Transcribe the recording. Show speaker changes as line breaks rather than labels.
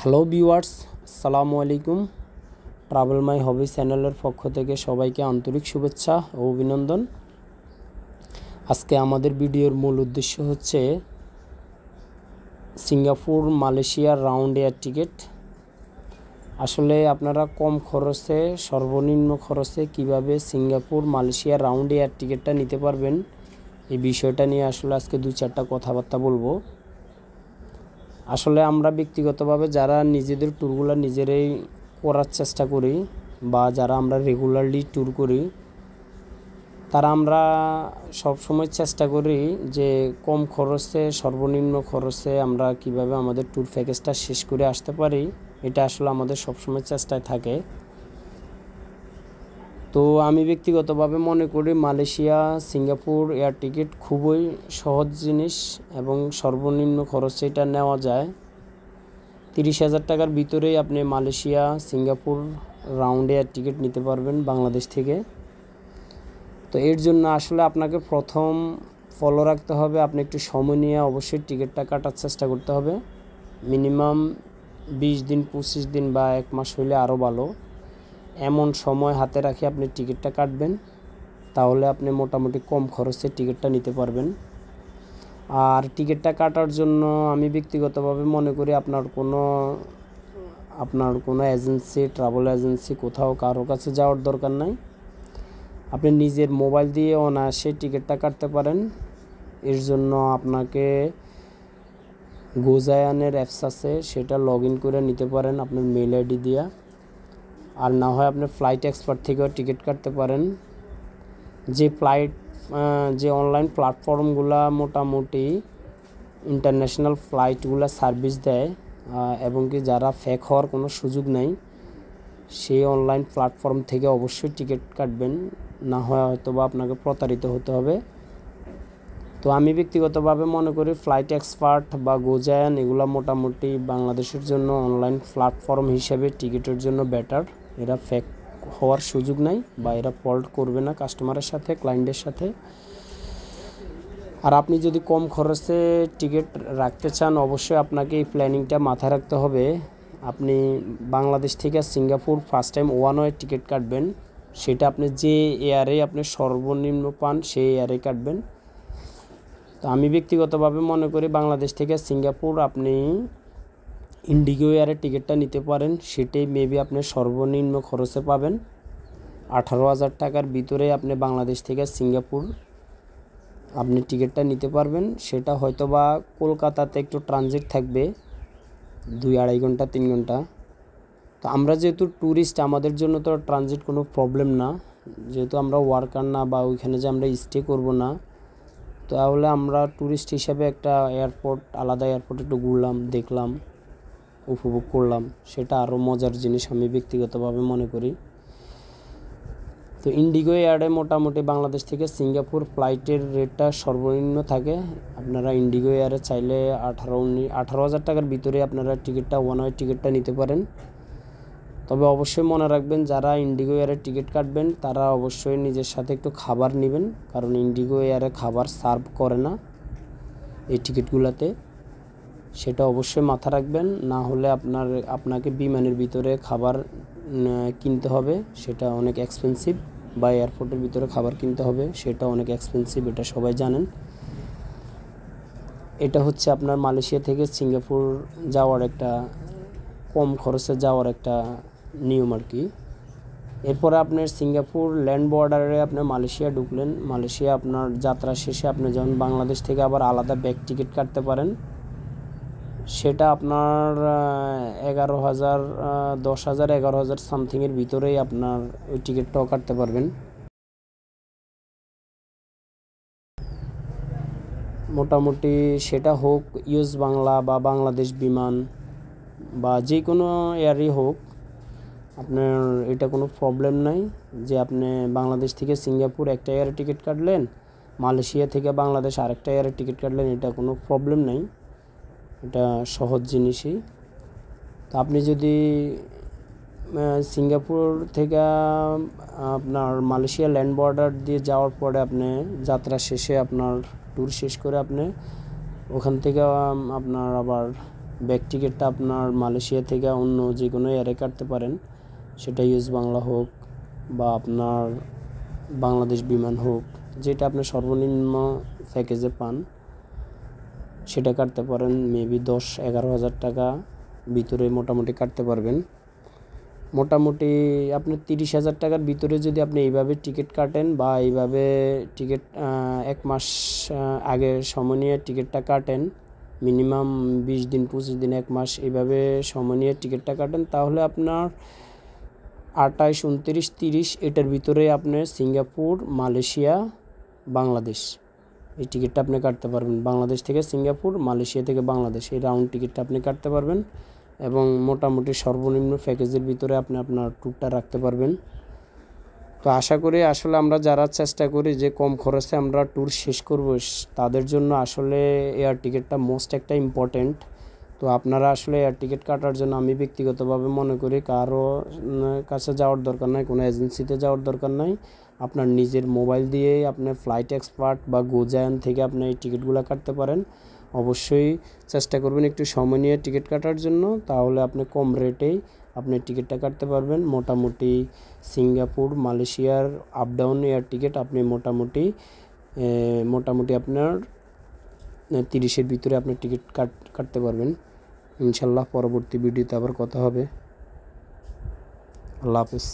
Hello viewers, আসসালামু আলাইকুম। Travel মাই হবি চ্যানেলের পক্ষ থেকে সবাইকে আন্তরিক শুভেচ্ছা ও অভিনন্দন। আজকে আমাদের ভিডিওর মূল উদ্দেশ্য হচ্ছে সিঙ্গাপুর মালয়েশিয়ার রাউন্ড এয়ার টিকিট। আসলে আপনারা কম খরচে, সর্বনিম্ন খরচে কিভাবে সিঙ্গাপুর মালয়েশিয়ার রাউন্ড এয়ার টিকিটটা নিতে পারবেন, এই বিষয়টা নিয়ে আসলে আজকে দু চারটা কথাবার্তা বলবো। আসলে আমরা ব্যক্তিগতভাবে যারা নিজেদের ট্যুরগুলো নিজেরাই করার চেষ্টা করি বা যারা আমরা রেগুলারলি ট্যুর করি, তারা আমরা সবসময় চেষ্টা করি যে কম খরচে, সর্বনিম্ন খরচে আমরা কিভাবে আমাদের ট্যুর প্যাকেজটা শেষ করে আসতে পারি, এটা আসলে আমাদের সবসময় চেষ্টায় থাকে। তো আমি ব্যক্তিগতভাবে মনে করি মালয়েশিয়া সিঙ্গাপুর এয়ার টিকিট খুবই সহজ জিনিস এবং সর্বনিম্ন খরচে এটা নেওয়া যায়। 30,000 টাকার ভিতরেই আপনি Malaysia Singapore round air ticket নিতে পারবেন বাংলাদেশ থেকে। তো এর জন্য আসলে আপনাকে প্রথম ফলো রাখতে হবে, আপনি একটু সময় নিয়ে অবশ্যই টিকিটটা কাটার চেষ্টা করতে হবে। মিনিমাম 20 দিন, 25 দিন বা 1 মাস হইলে আরও ভালো। এমন সময় হাতে রাখে আপনি টিকিটটা কাটবেন, তাহলে আপনি মোটামুটি কম খরচে টিকিটটা নিতে পারবেন। আর টিকিটটা কাটার জন্য আমি ব্যক্তিগতভাবে মনে করি আপনার কোনো এজেন্সি, ট্রাভেল এজেন্সি কোথাও কারো কাছে যাওয়ার দরকার নাই। আপনি নিজের মোবাইল দিয়ে অনায়াসে টিকিটটা কাটতে পারেন। এর জন্য আপনাকে গোজায়ানের অ্যাপস আছে, সেটা লগ ইন করে নিতে পারেন আপনার মেল আইডি দিয়ে। আর না হয় আপনি ফ্লাইট এক্সপার্ট থেকেও টিকিট কাটতে পারেন। যে অনলাইন প্ল্যাটফর্মগুলো মোটামুটি ইন্টারন্যাশনাল ফ্লাইটগুলো সার্ভিস দেয় এবং কি যারা ফেক হওয়ার কোনো সুযোগ নেই, সেই অনলাইন প্ল্যাটফর্ম থেকে অবশ্যই টিকিট কাটবেন, না হয় হয়তো বা আপনাকে প্রতারিত হতে হবে। তো আমি ব্যক্তিগতভাবে মনে করি ফ্লাইট এক্সপার্ট বা গোজায়ান এগুলো মোটামুটি বাংলাদেশের জন্য অনলাইন প্ল্যাটফর্ম হিসেবে টিকিটের জন্য বেটার। এরা ফেক হওয়ার সুযোগ নাই বা এরা ফল্ট করবে না কাস্টমারের সাথে, ক্লায়েন্টের সাথে। আর আপনি যদি কম খরচে টিকিট রাখতে চান, অবশ্যই আপনাকে এই প্ল্যানিংটা মাথায় রাখতে হবে। আপনি বাংলাদেশ থেকে Singapore first time one way ticket কাটবেন, সেটা আপনি যে এয়ারে আপনি সর্বনিম্ন পান সেই এয়ারে কাটবেন। তো আমি ব্যক্তিগতভাবে মনে করি বাংলাদেশ থেকে সিঙ্গাপুর আপনি ইন্ডিগো এয়ারে টিকিটটা নিতে পারেন, সেটাই মেবি আপনি সর্বনিম্ন খরচে পাবেন। 18,000 টাকার ভিতরে আপনি বাংলাদেশ থেকে সিঙ্গাপুর আপনি টিকিটটা নিতে পারবেন। সেটা হয়তো বা কলকাতাতে একটু ট্রানজিট থাকবে 2-2.5 ঘন্টা 3 ঘন্টা। তো আমরা যেহেতু ট্যুরিস্ট, আমাদের জন্য তো ট্রানজিট কোনো প্রবলেম না, যেহেতু আমরা ওয়ার্কার না বা ওইখানে যে আমরা স্টে করব না। তাহলে আমরা ট্যুরিস্ট হিসাবে একটা আলাদা এয়ারপোর্ট একটু ঘুরলাম, দেখলাম, উপভোগ করলাম, সেটা আরও মজার জিনিস আমি ব্যক্তিগতভাবে মনে করি। তো ইন্ডিগো এয়ারে মোটামুটি বাংলাদেশ থেকে সিঙ্গাপুর ফ্লাইটের রেটটা সর্বনিম্ন থাকে। আপনারা ইন্ডিগো এয়ারে চাইলে 18,000 টাকার ভিতরে আপনারা টিকিটটা ওয়ান ওয়ে টিকিটটা নিতে পারেন। তবে অবশ্যই মনে রাখবেন, যারা ইন্ডিগো এয়ারে টিকিট কাটবেন তারা অবশ্যই নিজের সাথে একটু খাবার নেবেন, কারণ ইন্ডিগো এয়ারে খাবার সার্ভ করে না এই টিকিটগুলোতে। সেটা অবশ্যই মাথা রাখবেন, না হলে আপনাকে বিমানের ভিতরে খাবার কিনতে হবে, সেটা অনেক এক্সপেন্সিভ, বা এয়ারপোর্টের ভিতরে খাবার কিনতে হবে, সেটা অনেক এক্সপেন্সিভ, এটা সবাই জানেন। এটা হচ্ছে আপনার মালয়েশিয়া থেকে সিঙ্গাপুর যাওয়ার একটা কম খরচে যাওয়ার একটা নিয়ম আর কি। এরপরে আপনার সিঙ্গাপুর ল্যান্ড বর্ডারে আপনি মালয়েশিয়া ঢুকলেন। মালয়েশিয়া আপনার যাত্রা শেষে আপনি যখন বাংলাদেশ থেকে আবার আলাদা ব্যাক টিকিট কাটতে পারেন, সেটা আপনার 11,000, 10,000, 11,000 সামথিংয়ের ভিতরেই আপনার ওই টিকিটটাও কাটতে পারবেন। মোটামুটি সেটা হোক ইউএস বাংলা বা বাংলাদেশ বিমান বা যে কোনো এয়ারই হোক, আপনার এটা কোনো প্রবলেম নাই যে আপনি বাংলাদেশ থেকে সিঙ্গাপুর একটা এয়ারে টিকিট কাটলেন, মালয়েশিয়া থেকে বাংলাদেশ আরেকটা এয়ারে টিকিট কাটলেন, এটা কোনো প্রবলেম নাই, এটা সহজ জিনিসই। তো আপনি যদি সিঙ্গাপুর থেকে আপনার মালয়েশিয়া ল্যান্ড বর্ডার দিয়ে যাওয়ার পরে আপনি যাত্রা শেষে আপনার ট্যুর শেষ করে আপনি ওখান থেকে আপনার আবার ব্যাক টিকিটটা আপনার মালয়েশিয়া থেকে অন্য যে কোনো এয়ারে কাটতে পারেন, সেটা ইউএস বাংলা হোক বা আপনার বাংলাদেশ বিমান হোক, যেটা আপনি সর্বনিম্ন প্যাকেজে পান সেটা কাটতে পারেন। মেবি 10-11 হাজার টাকা ভিতরে মোটামুটি কাটতে পারবেন। মোটামুটি আপনি 30,000 টাকার ভিতরে যদি আপনি এইভাবে টিকিট কাটেন বা এইভাবে টিকিট 1 মাস আগে সময় নিয়ে টিকিটটা কাটেন, মিনিমাম 20 দিন 25 দিন 1 মাস এইভাবে সময় নিয়ে টিকিটটা কাটেন, তাহলে আপনার 28, 29, 30 এটার ভিতরে আপনি সিঙ্গাপুর, মালয়েশিয়া, বাংলাদেশ এই টিকিটটা আপনি কাটতে পারবেন। বাংলাদেশ থেকে সিঙ্গাপুর, মালয়েশিয়া থেকে বাংলাদেশ এই রাউন্ড টিকিটটা আপনি কাটতে পারবেন এবং মোটামুটি সর্বনিম্ন প্যাকেজের ভিতরে আপনি আপনার ট্যুরটা রাখতে পারবেন। তো আশা করি আসলে আমরা যারা চেষ্টা করি যে কম খরচে আমরা ট্যুর শেষ করব, তাদের জন্য আসলে এয়ার টিকিটটা মোস্ট একটা ইম্পর্টেন্ট। তো আপনারা আসলে এয়ার টিকিট কাটার জন্য আমি ব্যক্তিগতভাবে মনে করি কারো কাছে যাওয়ার দরকার নাই, কোনো এজেন্সিতে যাওয়ার দরকার নাই। আপনার নিজের মোবাইল দিয়েই আপনি ফ্লাইট এক্সপার্ট বা গোজায়ান থেকে আপনি এই টিকিটগুলো কাটতে পারেন। অবশ্যই চেষ্টা করবেন একটু সময় নিয়ে টিকিট কাটার জন্য, তাহলে আপনি কম রেটেই আপনি টিকিটটা কাটতে পারবেন। মোটামুটি সিঙ্গাপুর, মালয়েশিয়ার আপ ডাউন এয়ার টিকিট আপনি মোটামুটি আপনার 30-এর ভিতরে আপনি টিকিট কাটতে পারবেন ইনশাল্লাহ। পরবর্তী ভিডিওতে আবার কথা হবে। আল্লাহ হাফেজ।